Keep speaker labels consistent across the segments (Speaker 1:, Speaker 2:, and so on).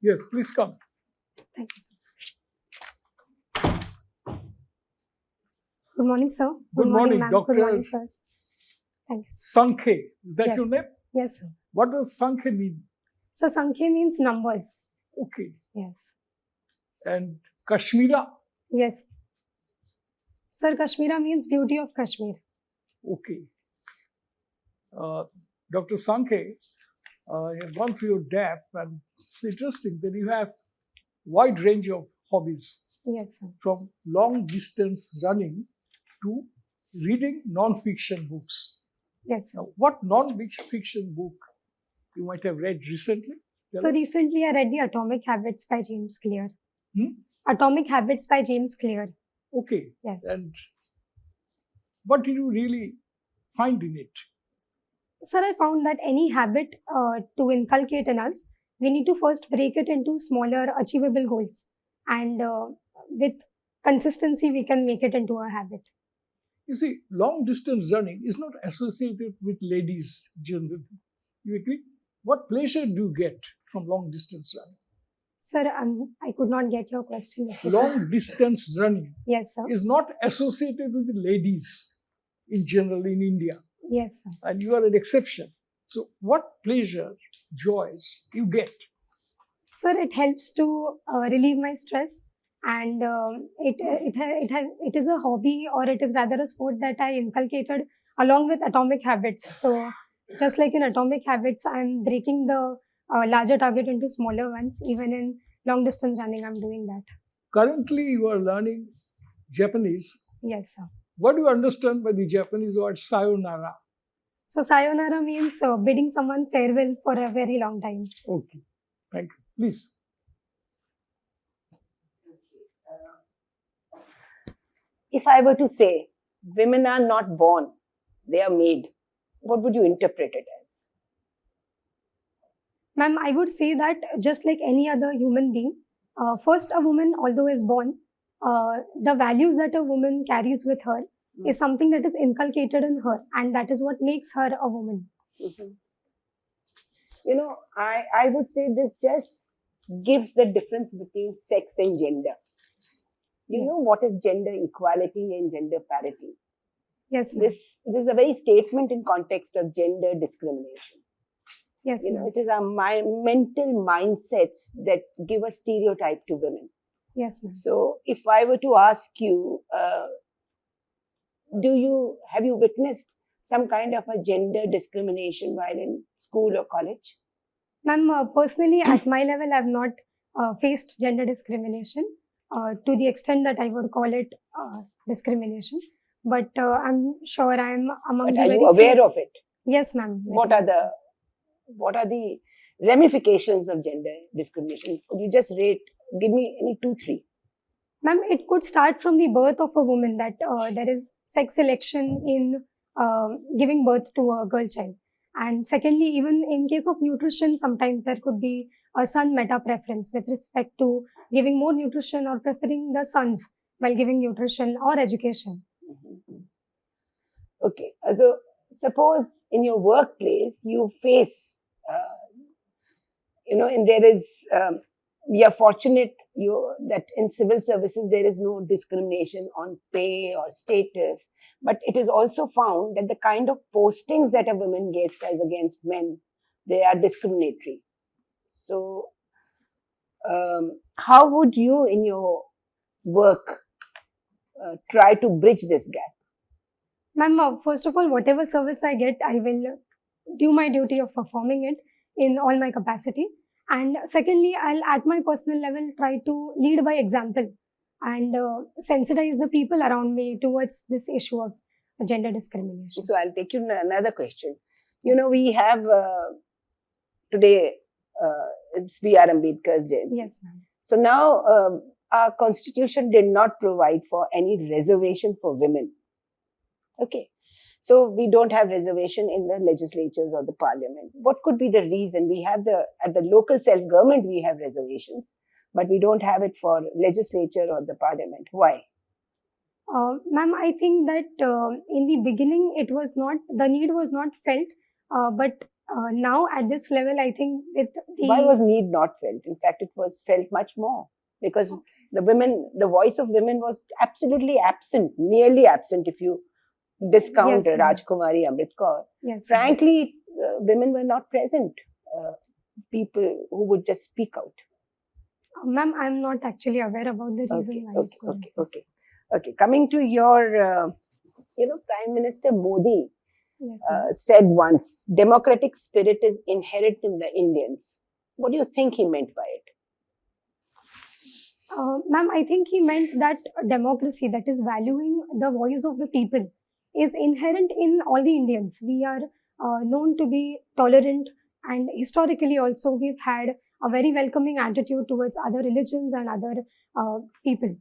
Speaker 1: Yes, please come.
Speaker 2: Thank you, sir. Good morning, sir.
Speaker 1: Good morning,
Speaker 2: ma'am.
Speaker 1: Dr.
Speaker 2: Good morning, sir. Thank you, sir.
Speaker 1: Sankhe, is that
Speaker 2: Yes.
Speaker 1: your name?
Speaker 2: Yes, sir.
Speaker 1: What does Sankhe mean?
Speaker 2: So, Sankhe means numbers.
Speaker 1: Okay.
Speaker 2: Yes.
Speaker 1: And Kashmira?
Speaker 2: Yes. Sir, Kashmira means beauty of Kashmir.
Speaker 1: Okay. Dr. Sankhe, I have gone through your DAP and it's interesting that you have wide range of hobbies,
Speaker 2: Yes, sir.
Speaker 1: from long distance running to reading non-fiction books.
Speaker 2: Yes, sir.
Speaker 1: Now, what non-fiction book you might have read recently? Tell
Speaker 2: So,
Speaker 1: us.
Speaker 2: recently I read The Atomic Habits by James Clear. Atomic Habits by James Clear.
Speaker 1: Okay.
Speaker 2: Yes.
Speaker 1: And what did you really find in it?
Speaker 2: Sir, I found that any habit to inculcate in us, we need to first break it into smaller, achievable goals. And with consistency, we can make it into a habit.
Speaker 1: You see, long distance running is not associated with ladies generally. You agree? What pleasure do you get from long distance running?
Speaker 2: Sir, I could not get your question.
Speaker 1: Long distance running
Speaker 2: Yes, sir.
Speaker 1: is not associated with ladies in general in India.
Speaker 2: Yes, sir.
Speaker 1: And you are an exception. So what pleasure, joys you get?
Speaker 2: Sir, it helps to relieve my stress, and it is a hobby, or it is rather a sport that I inculcated along with Atomic Habits. So just like in Atomic Habits, I'm breaking the larger target into smaller ones. Even in long distance running, I'm doing that.
Speaker 1: Currently, you are learning Japanese.
Speaker 2: Yes, sir.
Speaker 1: What do you understand by the Japanese word sayonara?
Speaker 2: So sayonara means bidding someone farewell for a very long time.
Speaker 1: Okay, thank you. Please.
Speaker 3: If I were to say, women are not born, they are made, what would you interpret it as?
Speaker 2: Ma'am, I would say that just like any other human being, first a woman, although is born, the values that a woman carries with her is something that is inculcated in her, and that is what makes her a woman.
Speaker 3: You know, I would say this just gives the difference between sex and gender. You know what is gender equality and gender parity?
Speaker 2: Yes, ma'am.
Speaker 3: This is a very statement in context of gender discrimination.
Speaker 2: Yes,
Speaker 3: You know,
Speaker 2: ma'am.
Speaker 3: it is our mental mindsets that give a stereotype to women.
Speaker 2: Yes, ma'am.
Speaker 3: So, if I were to ask you, have you witnessed some kind of a gender discrimination while in school or college?
Speaker 2: Ma'am, personally, at my level, I have not faced gender discrimination to the extent that I would call it discrimination. But I'm sure I'm among
Speaker 3: But
Speaker 2: the
Speaker 3: are
Speaker 2: very
Speaker 3: you aware
Speaker 2: few.
Speaker 3: of it?
Speaker 2: Yes, ma'am.
Speaker 3: What are the ramifications of gender discrimination? Could you just give me any 2, 3?
Speaker 2: Ma'am, it could start from the birth of a woman, that there is sex selection in giving birth to a girl child. And secondly, even in case of nutrition, sometimes there could be a son meta preference with respect to giving more nutrition or preferring the sons while giving nutrition or education.
Speaker 3: Okay, so suppose in your workplace you face, and there is, we are fortunate that in civil services there is no discrimination on pay or status, but it is also found that the kind of postings that a woman gets as against men, they are discriminatory. So, how would you in your work try to bridge this gap?
Speaker 2: Ma'am, first of all, whatever service I get, I will do my duty of performing it in all my capacity. And secondly, I'll at my personal level try to lead by example and sensitize the people around me towards this issue of gender discrimination.
Speaker 3: So I'll take you another question. You know, we have today, it's B.R. Ambedkar's day.
Speaker 2: Yes, ma'am.
Speaker 3: So now our constitution did not provide for any reservation for women. Okay. So we don't have reservation in the legislatures or the parliament. What could be the reason? We have at the local self-government, we have reservations, but we don't have it for legislature or the parliament. Why?
Speaker 2: Ma'am, I think that in the beginning, the need was not felt, but now at this level, I think with the...
Speaker 3: Why was need not felt? In fact, it was felt much more because the voice of women was absolutely absent, nearly absent if you discount
Speaker 2: Yes, ma'am.
Speaker 3: Rajkumari Amrit Kaur.
Speaker 2: Yes, ma'am.
Speaker 3: Frankly, women were not present. People who would just speak out.
Speaker 2: Ma'am, I'm not actually aware about the reason why.
Speaker 3: Okay. Coming to your, Prime Minister Modi
Speaker 2: Yes, ma'am.
Speaker 3: said once, democratic spirit is inherent in the Indians. What do you think he meant by it?
Speaker 2: Ma'am, I think he meant that democracy, that is valuing the voice of the people, is inherent in all the Indians. We are known to be tolerant, and historically also we've had a very welcoming attitude towards other religions and other people.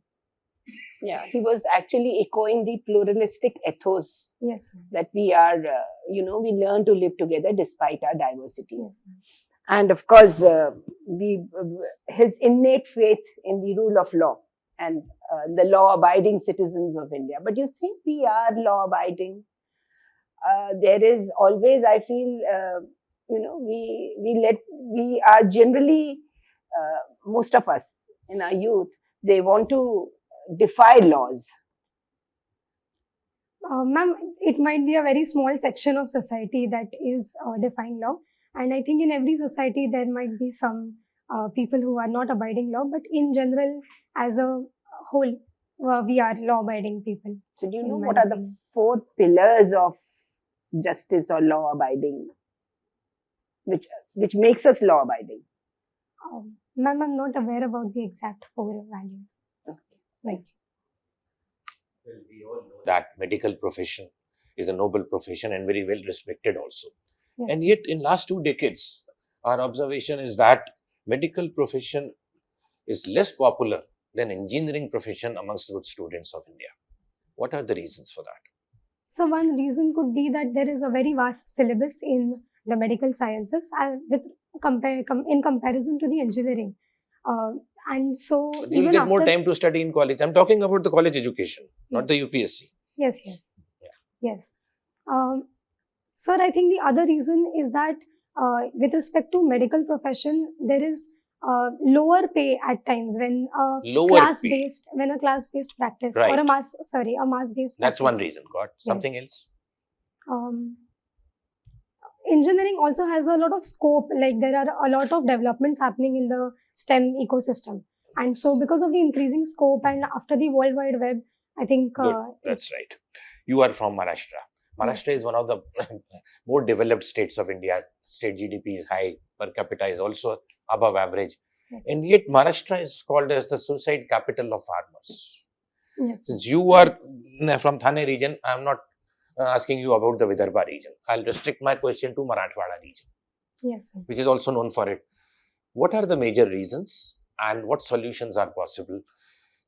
Speaker 3: Yeah, he was actually echoing the pluralistic ethos.
Speaker 2: Yes, ma'am.
Speaker 3: That we are, we learn to live together despite our diversities.
Speaker 2: Yes, ma'am.
Speaker 3: And of course, his innate faith in the rule of law and the law-abiding citizens of India. But you think we are law-abiding? There is always, I feel, we are generally, most of us in our youth, they want to defy laws.
Speaker 2: Ma'am, it might be a very small section of society that is defying law. And I think in every society there might be some people who are not abiding law. But in general, as a whole, we are law-abiding people.
Speaker 3: So do you know what are the 4 pillars of justice or law-abiding, which makes us law-abiding?
Speaker 2: Ma'am, I'm not aware about the exact 4 values.
Speaker 3: Okay.
Speaker 2: Nice.
Speaker 4: Well, we all know that medical profession is a noble profession and very well respected also.
Speaker 2: Yes.
Speaker 4: And yet in last 2 decades, our observation is that medical profession is less popular than engineering profession amongst good students of India. What are the reasons for that?
Speaker 2: So one reason could be that there is a very vast syllabus in the medical sciences in comparison to the engineering. And so
Speaker 4: You'll get more time to study in college. I'm talking about the college education, not the UPSC.
Speaker 2: Yes.
Speaker 4: Yeah.
Speaker 2: Yes. Sir, I think the other reason is that with respect to medical profession, there is lower pay at times when a class-based practice
Speaker 4: Right.
Speaker 2: or a mass-based practice.
Speaker 4: That's one reason. Got something else?
Speaker 2: Engineering also has a lot of scope, like there are a lot of developments happening in the STEM ecosystem. And so because of the increasing scope and after the World Wide Web, I think...
Speaker 4: Good. That's right. You are from Maharashtra. Maharashtra is one of the more developed states of India. State GDP is high, per capita is also above average.
Speaker 2: Yes.
Speaker 4: And yet Maharashtra is called as the suicide capital of farmers.
Speaker 2: Yes.
Speaker 4: Since you are from Thane region, I am not asking you about the Vidarbha region. I'll restrict my question to Marathwada region.
Speaker 2: Yes, sir.
Speaker 4: Which is also known for it. What are the major reasons and what solutions are possible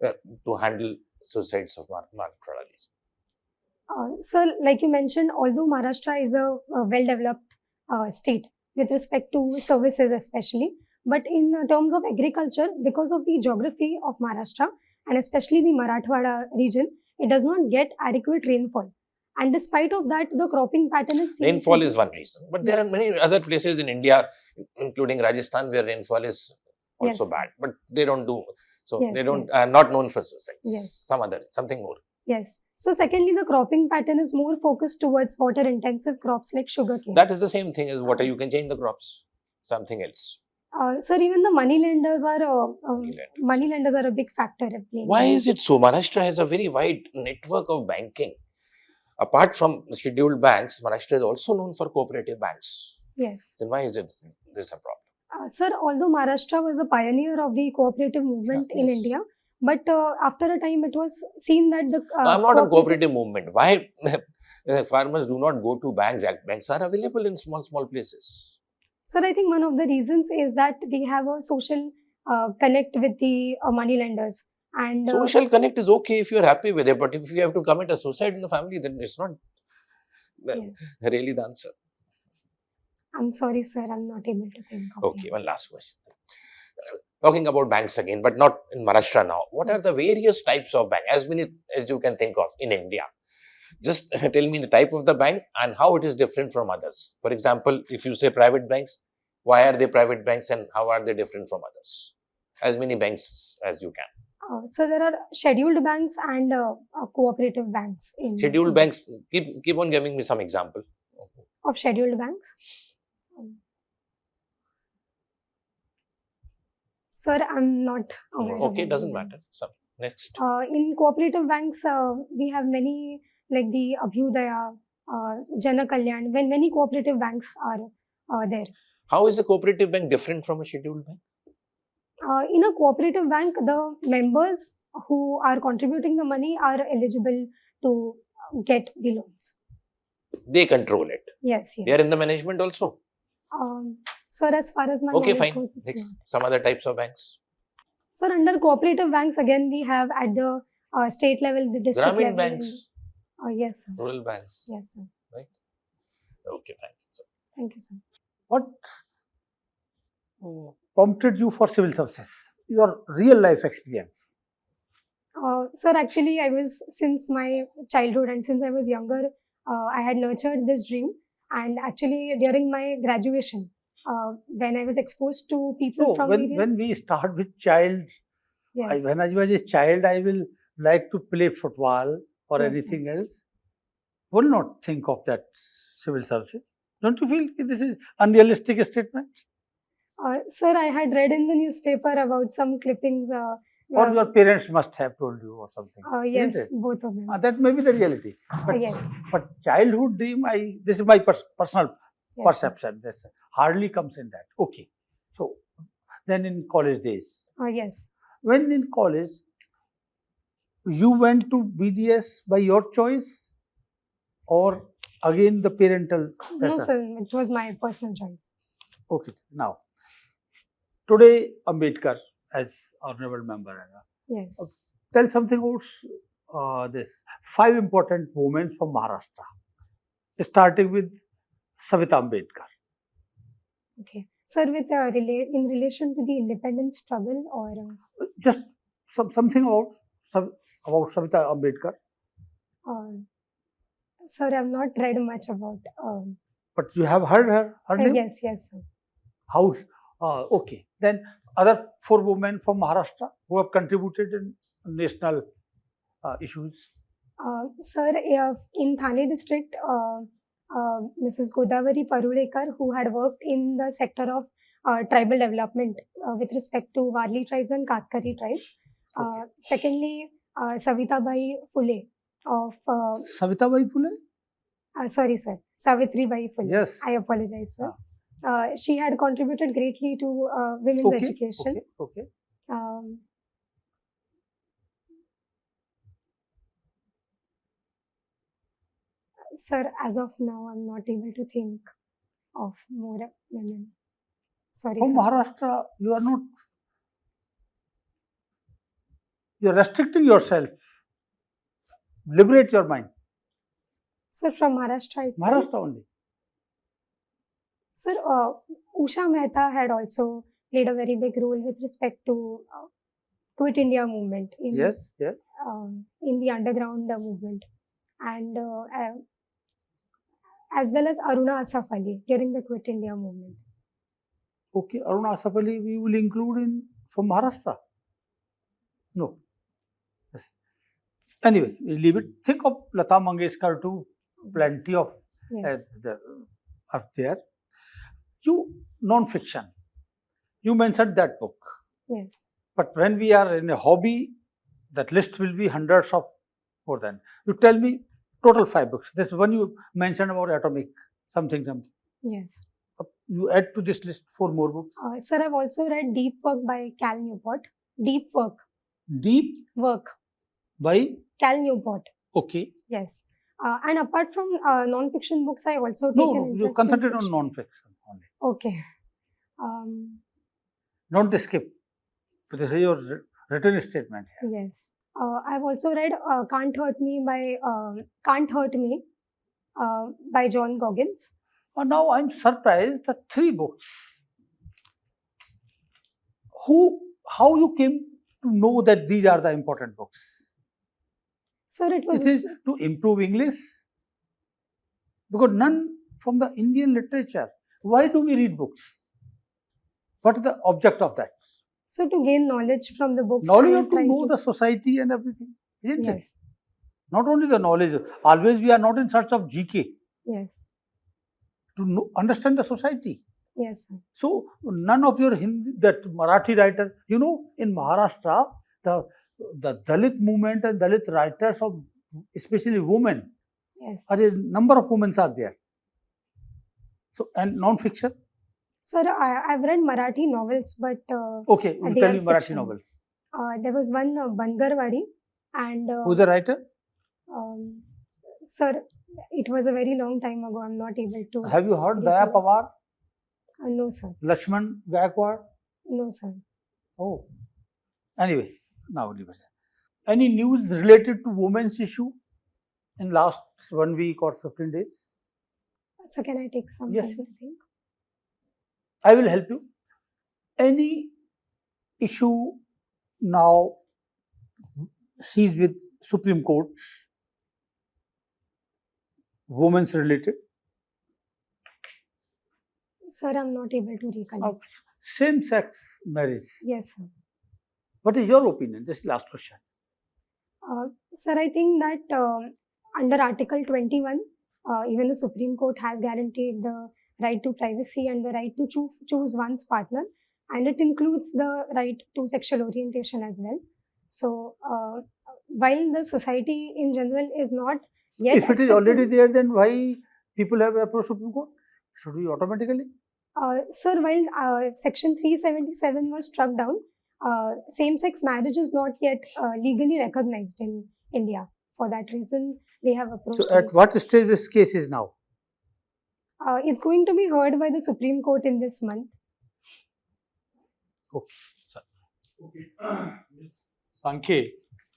Speaker 4: to handle suicides of Marathwada region?
Speaker 2: So, like you mentioned, although Maharashtra is a well-developed state with respect to services especially, but in terms of agriculture, because of the geography of Maharashtra and especially the Marathwada region, it does not get adequate rainfall. And despite of that, the cropping pattern is...
Speaker 4: Rainfall is one reason. But there are many other places in India, including Rajasthan, where rainfall is also bad. But they don't do... So they don't are not known for suicides.
Speaker 2: Yes.
Speaker 4: Something more.
Speaker 2: Yes. So secondly, the cropping pattern is more focused towards water-intensive crops like sugarcane.
Speaker 4: That is the same thing as water. You can change the crops. Something else.
Speaker 2: Sir, even the money lenders are a big factor.
Speaker 4: Why is it so? Maharashtra has a very wide network of banking. Apart from scheduled banks, Maharashtra is also known for cooperative banks.
Speaker 2: Yes.
Speaker 4: Then why is this a problem?
Speaker 2: Sir, although Maharashtra was the pioneer of the cooperative movement in India, but after a time it was seen that the...
Speaker 4: I'm not on cooperative movement. Why farmers do not go to banks? Banks are available in small places.
Speaker 2: Sir, I think one of the reasons is that they have a social connect with the money lenders. And
Speaker 4: social connect is okay if you are happy with it, but if you have to commit a suicide in the family, then it's not really the answer.
Speaker 2: I'm sorry, sir, I'm not able to think of
Speaker 4: Okay, one last question. Talking about banks again, but not in Maharashtra now. What are the various types of banks, as many as you can think of in India? Just tell me the type of the bank and how it is different from others. For example, if you say private banks, why are they private banks and how are they different from others? As many banks as you can.
Speaker 2: So there are scheduled banks and cooperative banks.
Speaker 4: Scheduled banks, keep on giving me some example.
Speaker 2: Of scheduled banks? Sir, I'm not aware.
Speaker 4: Okay,
Speaker 2: about
Speaker 4: doesn't
Speaker 2: the
Speaker 4: matter.
Speaker 2: banks.
Speaker 4: So, next.
Speaker 2: In cooperative banks, we have many, like the 𝐒𝐢𝐬𝐡𝐦𝐢𝐫, Jana Kalyan, when many cooperative banks are there.
Speaker 4: How is a cooperative bank different from a scheduled bank?
Speaker 2: In a cooperative bank, the members who are contributing the money are eligible to get the loans.
Speaker 4: They control it.
Speaker 2: Yes, yes.
Speaker 4: They are in the management also.
Speaker 2: Sir, as far as my
Speaker 4: Okay,
Speaker 2: knowledge
Speaker 4: fine.
Speaker 2: goes, it's
Speaker 4: Next,
Speaker 2: not.
Speaker 4: some other types of banks.
Speaker 2: Sir, under cooperative banks, again, we have at the state level, the district
Speaker 4: Gramin
Speaker 2: level.
Speaker 4: banks,
Speaker 2: Yes, sir.
Speaker 4: rural banks.
Speaker 2: Yes, sir.
Speaker 4: Okay, thank you. Sir.
Speaker 2: Thank you, sir.
Speaker 1: What prompted you for civil services? Your real life experience.
Speaker 2: Sir, actually, I was, since my childhood and since I was younger, I had nurtured this dream. And actually, during my graduation, when I was exposed to people
Speaker 1: No,
Speaker 2: from
Speaker 1: when
Speaker 2: various...
Speaker 1: we start with child,
Speaker 2: Yes.
Speaker 1: when I was a child, I will like to play football or
Speaker 2: Yes, sir.
Speaker 1: anything else. Will not think of that civil services. Don't you feel this is unrealistic statement?
Speaker 2: Sir, I had read in the newspaper about some clippings.
Speaker 1: Or your parents must have told you or something.
Speaker 2: Yes,
Speaker 1: isn't it?
Speaker 2: both of them.
Speaker 1: That may be the reality. But,
Speaker 2: Yes.
Speaker 1: but childhood dream, this is my personal
Speaker 2: Yes,
Speaker 1: perception. This hardly comes in that. Okay. So, then in college days.
Speaker 2: Yes.
Speaker 1: When in college, you went to BDS by your choice or again the parental pressure?
Speaker 2: No, sir, it was my personal choice.
Speaker 1: Okay. Now, today Ambedkar as Honourable Member.
Speaker 2: Yes.
Speaker 1: Tell something about this 5 important women from Maharashtra, starting with Savita Ambedkar.
Speaker 2: Okay. Sir, with in relation to the independence struggle or...
Speaker 1: Just something about Savita Ambedkar.
Speaker 2: Sir, I've not read much about...
Speaker 1: But you have heard her name?
Speaker 2: Yes, yes, sir.
Speaker 1: How? Okay. Then other 4 women from Maharashtra who have contributed in national issues.
Speaker 2: Sir, in Thane district, Mrs. Godavari Parulekar, who had worked in the sector of tribal development with respect to Warli tribes and Katkari tribes.
Speaker 1: Okay.
Speaker 2: Secondly, Savitabai Phule of...
Speaker 1: Savitabai Phule?
Speaker 2: Sorry, sir. Savitribai Phule.
Speaker 1: Yes.
Speaker 2: I apologize, sir. She had contributed greatly to women's education.
Speaker 1: Okay.
Speaker 2: Sir, as of now, I'm not able to think of more women. Sorry,
Speaker 1: From
Speaker 2: sir.
Speaker 1: Maharashtra, you are not. You are restricting yourself. Liberate your mind.
Speaker 2: Sir, from Maharashtra itself.
Speaker 1: Maharashtra only.
Speaker 2: Sir, Usha Mehta had also played a very big role with respect to Quit India movement in,
Speaker 1: Yes.
Speaker 2: in the underground movement, and as well as Aruna Asaf Ali during the Quit India movement.
Speaker 1: Okay, Aruna Asaf Ali we will include in from Maharashtra. No. Yes. Anyway, we leave it. Think of Lata Mangeshkar too. Plenty of
Speaker 2: Yes.
Speaker 1: are there. You non-fiction. You mentioned that book.
Speaker 2: Yes.
Speaker 1: But when we are in a hobby, that list will be hundreds of more than. You tell me total 5 books. This one you mentioned about atomic something.
Speaker 2: Yes.
Speaker 1: You add to this list 4 more books.
Speaker 2: Sir, I've also read Deep Work by Cal Newport. Deep Work.
Speaker 1: Deep
Speaker 2: Work.
Speaker 1: by
Speaker 2: Cal Newport.
Speaker 1: okay.
Speaker 2: Yes. And apart from non-fiction books, I also take
Speaker 1: No,
Speaker 2: an
Speaker 1: you
Speaker 2: interest in
Speaker 1: concentrate on
Speaker 2: fiction.
Speaker 1: non-fiction only.
Speaker 2: Okay.
Speaker 1: Don't skip. This is your written statement here.
Speaker 2: Yes. I've also read Can't Hurt Me by John Goggins.
Speaker 1: Now I'm surprised the 3 books. How you came to know that these are the important books?
Speaker 2: Sir, it was
Speaker 1: It is to improve English, because none from the Indian literature. Why do we read books? What is the object of that?
Speaker 2: so to gain knowledge from the books.
Speaker 1: Knowledge, you
Speaker 2: and
Speaker 1: have to
Speaker 2: try
Speaker 1: know the society and everything, isn't it?
Speaker 2: Yes,
Speaker 1: Not only the knowledge. Always we are not in search of GK,
Speaker 2: yes,
Speaker 1: to know, understand the society.
Speaker 2: yes, sir.
Speaker 1: So none of your Hindi, that Marathi writer, you know, in Maharashtra, the Dalit movement and Dalit writers of, especially women,
Speaker 2: Yes.
Speaker 1: a number of women are there. So, and non-fiction.
Speaker 2: Sir, I've read Marathi novels, but
Speaker 1: Okay, you
Speaker 2: they
Speaker 1: tell
Speaker 2: are
Speaker 1: me Marathi
Speaker 2: fiction.
Speaker 1: novels.
Speaker 2: There was one Bangarwadi, and
Speaker 1: Who's the writer?
Speaker 2: sir, it was a very long time ago. I'm not able to.
Speaker 1: Have you heard
Speaker 2: recall
Speaker 1: Daya
Speaker 2: it.
Speaker 1: Pawar,
Speaker 2: No, sir.
Speaker 1: Lakshman Gaikwad?
Speaker 2: No, sir.
Speaker 1: Oh, anyway, now leave it. Any news related to women's issue in last 1 week or 15 days?
Speaker 2: So can I take some
Speaker 1: Yes,
Speaker 2: time to
Speaker 1: yes.
Speaker 2: think?
Speaker 1: I will help you. Any issue now seized with Supreme Court, women's related,
Speaker 2: Sir, I'm not able to recall.
Speaker 1: same-sex marriage.
Speaker 2: Yes, sir.
Speaker 1: What is your opinion? This last question.
Speaker 2: Sir, I think that under Article 21, even the Supreme Court has guaranteed the right to privacy and the right to choose one's partner, and it includes the right to sexual orientation as well. So, while the society in general is not yet
Speaker 1: If it is
Speaker 2: accepting-
Speaker 1: already there, then why people have approached Supreme Court? Should we automatically?
Speaker 2: Sir, while Section 377 was struck down, same-sex marriage is not yet legally recognized in India. For that reason, they have approached.
Speaker 1: So, at what stage this case is now?
Speaker 2: It's going to be heard by the Supreme Court in this month.
Speaker 1: Okay.
Speaker 5: Sankhe,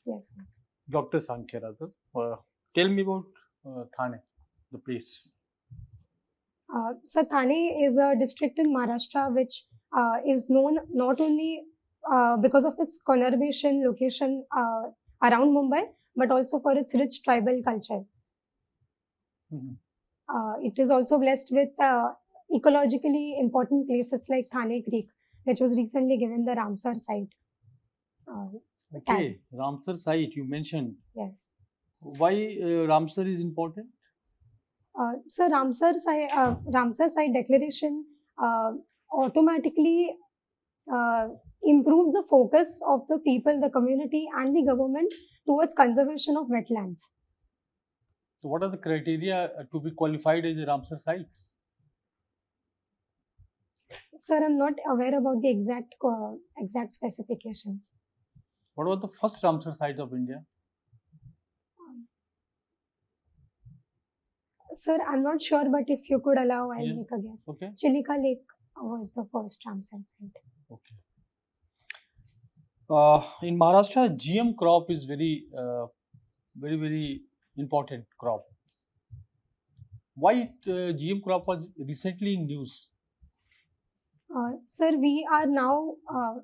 Speaker 2: Yes, sir.
Speaker 5: Dr. Sankhe rather. Tell me about Thane, the place.
Speaker 2: So Thane is a district in Maharashtra which is known not only because of its conurbation location around Mumbai, but also for its rich tribal culture.
Speaker 5: Mhm.
Speaker 2: It is also blessed with ecologically important places like Thane Creek, which was recently given the Ramsar site.
Speaker 5: Okay, Ramsar site you mentioned.
Speaker 2: Yes.
Speaker 5: Why Ramsar is important?
Speaker 2: So Ramsar site declaration automatically improves the focus of the people, the community, and the government towards conservation of wetlands.
Speaker 5: So what are the criteria to be qualified as a Ramsar site?
Speaker 2: Sir, I'm not aware about the exact specifications.
Speaker 5: What was the first Ramsar site of India?
Speaker 2: Sir, I'm not sure, but if you could allow, I'll
Speaker 5: Yeah.
Speaker 2: make a guess.
Speaker 5: Okay.
Speaker 2: Chilika Lake was the first Ramsar site.
Speaker 5: Okay. In Maharashtra, GM crop is very, very important crop. Why GM crop was recently in news?
Speaker 2: Sir, we are now,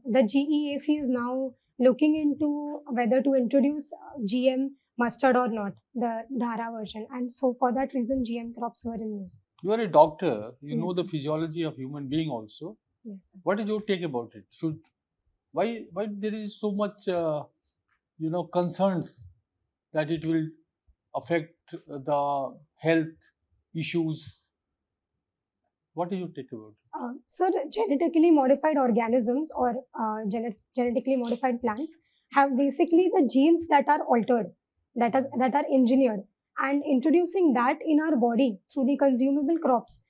Speaker 2: the GEAC is now looking into whether to introduce GM mustard or not, the Dhara version. And so for that reason, GM crops were in news.
Speaker 5: You are a doctor, you know
Speaker 2: Yes,
Speaker 5: the
Speaker 2: sir.
Speaker 5: physiology of human being also.
Speaker 2: Yes, sir.
Speaker 5: What is your take about it? Why there is so much concerns that it will affect the health issues? What do you take about it?
Speaker 2: Sir, genetically modified organisms or genetically modified plants have basically the genes that are altered, that are engineered, and introducing that in our body through the consumable crops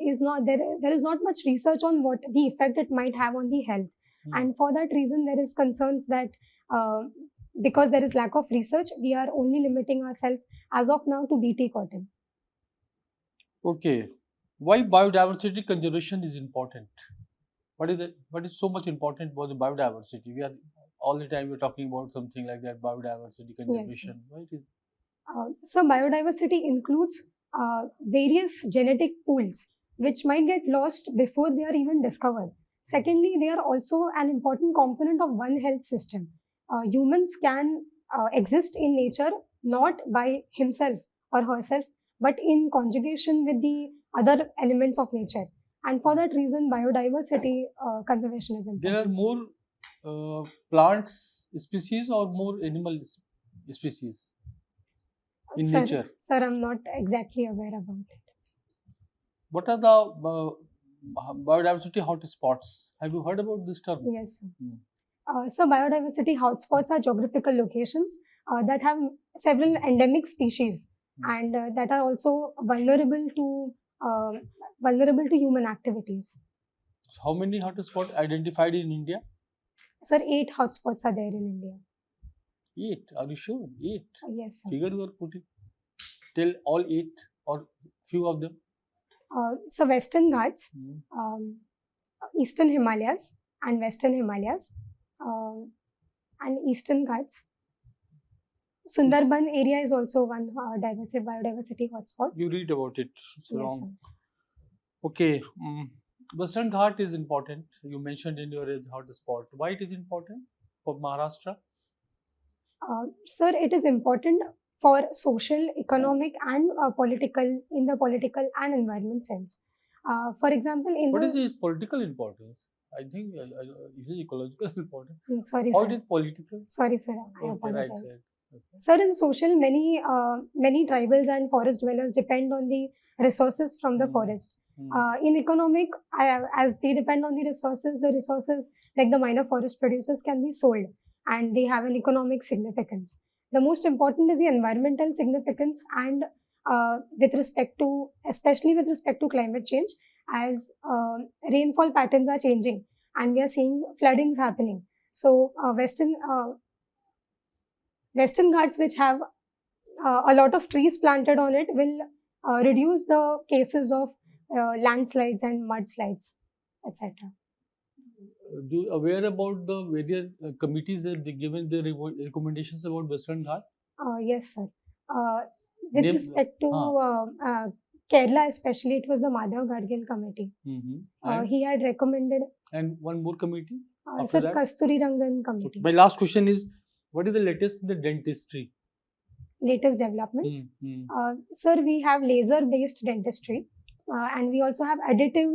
Speaker 2: is not there. There is not much research on what the effect it might have on the health, and for that reason, there is concerns that because there is lack of research, we are only limiting ourselves as of now to BT cotton.
Speaker 5: Okay. Why biodiversity conservation is important? What is so much important about the biodiversity? We are all the time we're talking about something like that, biodiversity conservation. Why it is?
Speaker 2: So biodiversity includes various genetic pools which might get lost before they are even discovered. Secondly, they are also an important component of one health system. Humans can exist in nature not by himself or herself, but in conjugation with the other elements of nature. And for that reason, biodiversity conservation is important.
Speaker 5: There are more plants species or more animal species in
Speaker 2: Sir,
Speaker 5: nature?
Speaker 2: Sir, I'm not exactly aware about it.
Speaker 5: What are the biodiversity hotspots? Have you heard about this term?
Speaker 2: Yes, sir. So biodiversity hotspots are geographical locations that have several endemic species and that are also vulnerable to human activities.
Speaker 5: So how many hotspots identified in India?
Speaker 2: Sir, 8 hotspots are there in India.
Speaker 5: 8? Are you sure? 8?
Speaker 2: Yes, sir.
Speaker 5: Figure you are putting. Tell all 8 or few of them.
Speaker 2: So Western Ghats, Eastern Himalayas and Western Himalayas, and Eastern Ghats. Sundarban area is also one biodiversity hotspot.
Speaker 5: You read about it. It's
Speaker 2: Yes,
Speaker 5: wrong.
Speaker 2: sir.
Speaker 5: Okay. Western Ghat is important. You mentioned in your hotspot. Why it is important for Maharashtra?
Speaker 2: Sir, it is important for social, economic and political, in the political and environment sense. For example, in
Speaker 5: What
Speaker 2: the...
Speaker 5: is this political importance? I think it is ecological importance.
Speaker 2: Sorry,
Speaker 5: How
Speaker 2: sir.
Speaker 5: it is political?
Speaker 2: Sorry, sir. I
Speaker 5: Okay,
Speaker 2: apologize.
Speaker 5: right. Okay.
Speaker 2: Sir, in social, many tribals and forest dwellers depend on the resources from the forest. In economic, as they depend on the resources like the minor forest producers can be sold and they have an economic significance. The most important is the environmental significance and especially with respect to climate change, as rainfall patterns are changing and we are seeing floodings happening. So Western Ghats, which have a lot of trees planted on it, will reduce the cases of landslides and mudslides, etc.
Speaker 5: Do you aware about the various committees that they given their recommendations about Western Ghat?
Speaker 2: Yes, sir. With
Speaker 5: Name-
Speaker 2: respect to Kerala, especially, it was the Madhav Gadgil committee.
Speaker 5: And,
Speaker 2: He had recommended
Speaker 5: and one more committee?
Speaker 2: Sir,
Speaker 5: After that?
Speaker 2: Kasturi Rangan committee.
Speaker 5: My last question is, what is the latest in the dentistry?
Speaker 2: Latest developments. Sir, we have laser-based dentistry and we also have additive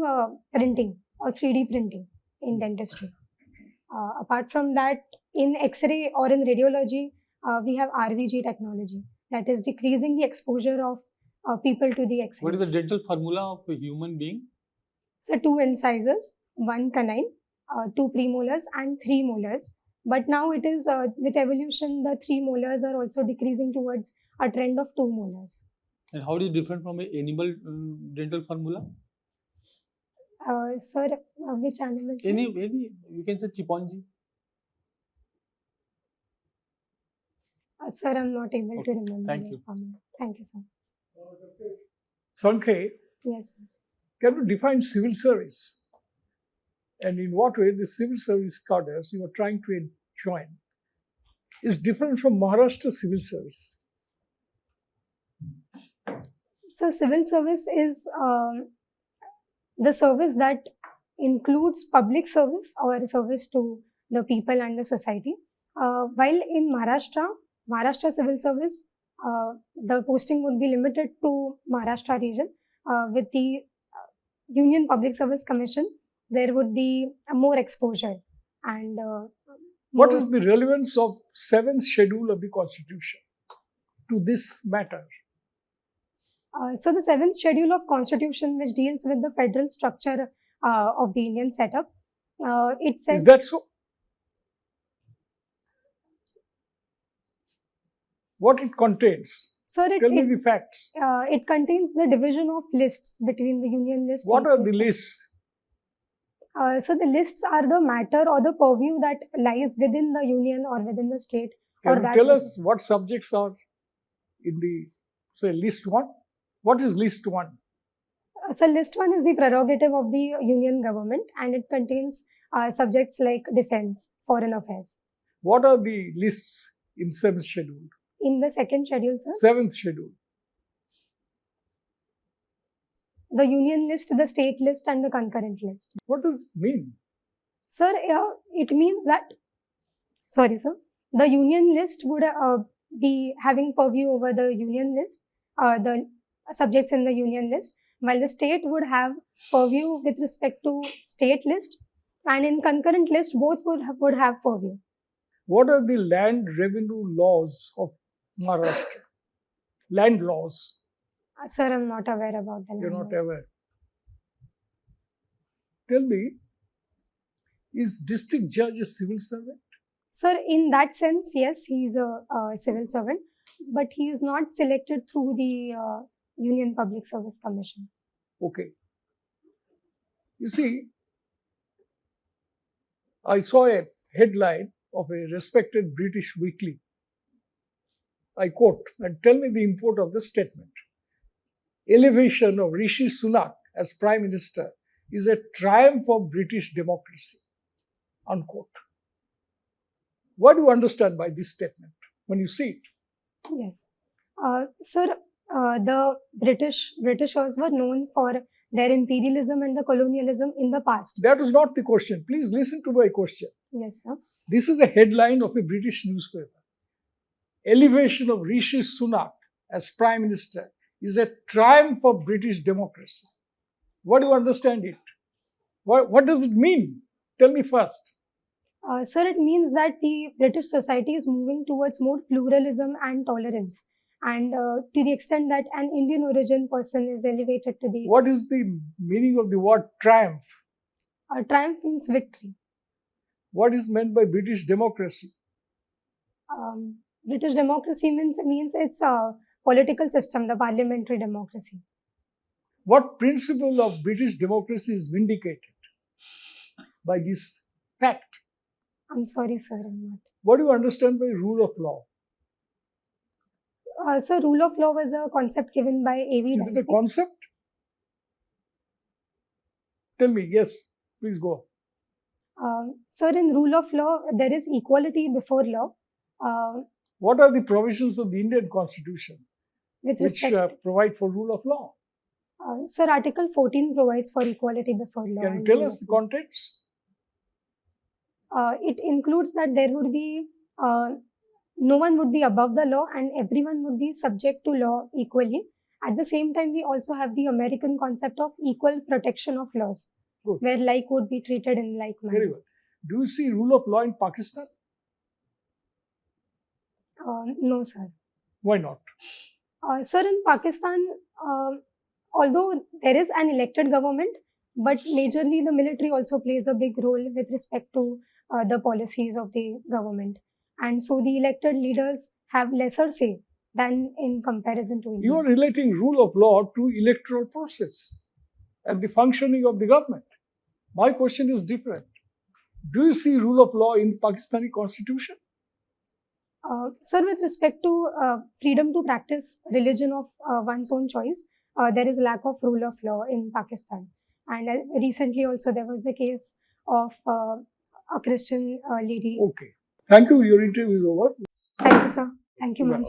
Speaker 2: printing or 3D printing in dentistry. Apart from that, in X-ray or in radiology, we have RVG technology, that is decreasing the exposure of people to the X-rays.
Speaker 5: What is the dental formula of a human being?
Speaker 2: So 2 incisors, 1 canine, 2 premolars and 3 molars. But now it is, with evolution, the 3 molars are also decreasing towards a trend of 2 molars.
Speaker 5: And how is it different from an animal dental formula?
Speaker 2: Sir, which animals?
Speaker 5: Any, you can say chimpanzee.
Speaker 2: Sir, I'm not able to remember.
Speaker 5: Thank
Speaker 2: that
Speaker 5: you.
Speaker 2: formula. Thank you, sir.
Speaker 1: Sankhe,
Speaker 2: Yes, sir.
Speaker 1: can you define civil service? And in what way the civil service cadres you are trying to join is different from Maharashtra civil service?
Speaker 2: So, civil service is the service that includes public service or service to the people and the society. While in Maharashtra civil service, the posting would be limited to Maharashtra region. With the Union Public Service Commission, there would be more exposure. And
Speaker 1: what is the relevance of 7th schedule of the Constitution to this matter?
Speaker 2: So the 7th schedule of Constitution, which deals with the federal structure of the Indian setup, it says...
Speaker 1: Is that so? What it contains?
Speaker 2: Sir,
Speaker 1: Tell me the facts.
Speaker 2: It contains the division of lists between the union list.
Speaker 1: What are the lists?
Speaker 2: So the lists are the matter or the purview that lies within the union or within the state.
Speaker 1: Can you tell us what subjects are in the, say, list 1? What is list 1?
Speaker 2: So list 1 is the prerogative of the union government and it contains subjects like defense, foreign affairs.
Speaker 1: What are the lists in 7th schedule?
Speaker 2: In the 2nd schedule, sir?
Speaker 1: 7th schedule.
Speaker 2: The union list, the state list and the concurrent list.
Speaker 1: What does it mean?
Speaker 2: Sir, it means that, sorry sir, the union list would be having purview over the union list, the subjects in the union list, while the state would have purview with respect to state list, and in concurrent list both would have purview.
Speaker 6: What are the land revenue laws of Maharashtra? Land laws.
Speaker 2: Sir, I'm not aware about the
Speaker 6: You're not
Speaker 2: land laws.
Speaker 6: aware. Tell me, is district judge a civil servant?
Speaker 2: Sir, in that sense, yes, he is a civil servant, but he is not selected through the Union Public Service Commission.
Speaker 6: Okay. You see, I saw a headline of a respected British weekly. I quote, and tell me the import of the statement. Elevation of Rishi Sunak as Prime Minister is a triumph of British democracy. Unquote. What do you understand by this statement when you see it?
Speaker 2: Yes. Sir, the Britishers were known for their imperialism and the colonialism in the past.
Speaker 6: That is not the question. Please listen to my question.
Speaker 2: Yes, sir.
Speaker 6: This is a headline of a British newspaper. Elevation of Rishi Sunak as Prime Minister is a triumph of British democracy. What do you understand it? What does it mean? Tell me first.
Speaker 2: Sir, it means that the British society is moving towards more pluralism and tolerance. And to the extent that an Indian origin person is elevated to the...
Speaker 6: What is the meaning of the word triumph?
Speaker 2: Triumph means victory.
Speaker 6: What is meant by British democracy?
Speaker 2: British democracy means it's a political system, the parliamentary democracy.
Speaker 6: What principle of British democracy is vindicated by this fact?
Speaker 2: I'm sorry, sir, I'm not.
Speaker 6: What do you understand by rule of law?
Speaker 2: So, rule of law was a concept given by A.V.
Speaker 6: Is it a concept? Tell me, yes, please go.
Speaker 2: Sir, in rule of law, there is equality before law.
Speaker 6: What are the provisions of the Indian Constitution
Speaker 2: With
Speaker 6: which
Speaker 2: respect,
Speaker 6: provide for rule of law?
Speaker 2: Sir, Article 14 provides for equality before law.
Speaker 6: Can you
Speaker 2: and
Speaker 6: tell
Speaker 2: rule
Speaker 6: us
Speaker 2: of
Speaker 6: the
Speaker 2: law.
Speaker 6: contents?
Speaker 2: It includes that there would be no one would be above the law and everyone would be subject to law equally. At the same time, we also have the American concept of equal protection of laws,
Speaker 6: Good.
Speaker 2: where like would be treated in like manner.
Speaker 6: Very well. Do you see rule of law in Pakistan?
Speaker 2: No, sir.
Speaker 6: Why not?
Speaker 2: Sir, in Pakistan, although there is an elected government, but majorly the military also plays a big role with respect to the policies of the government. And so the elected leaders have lesser say than in comparison to India.
Speaker 6: You are relating rule of law to electoral process and the functioning of the government. My question is different. Do you see rule of law in Pakistani constitution?
Speaker 2: Sir, with respect to freedom to practice religion of one's own choice, there is lack of rule of law in Pakistan. And recently also there was the case of a Christian lady.
Speaker 6: Okay. Thank you. Your interview is over.
Speaker 2: Thank you, sir. Thank you, ma'am.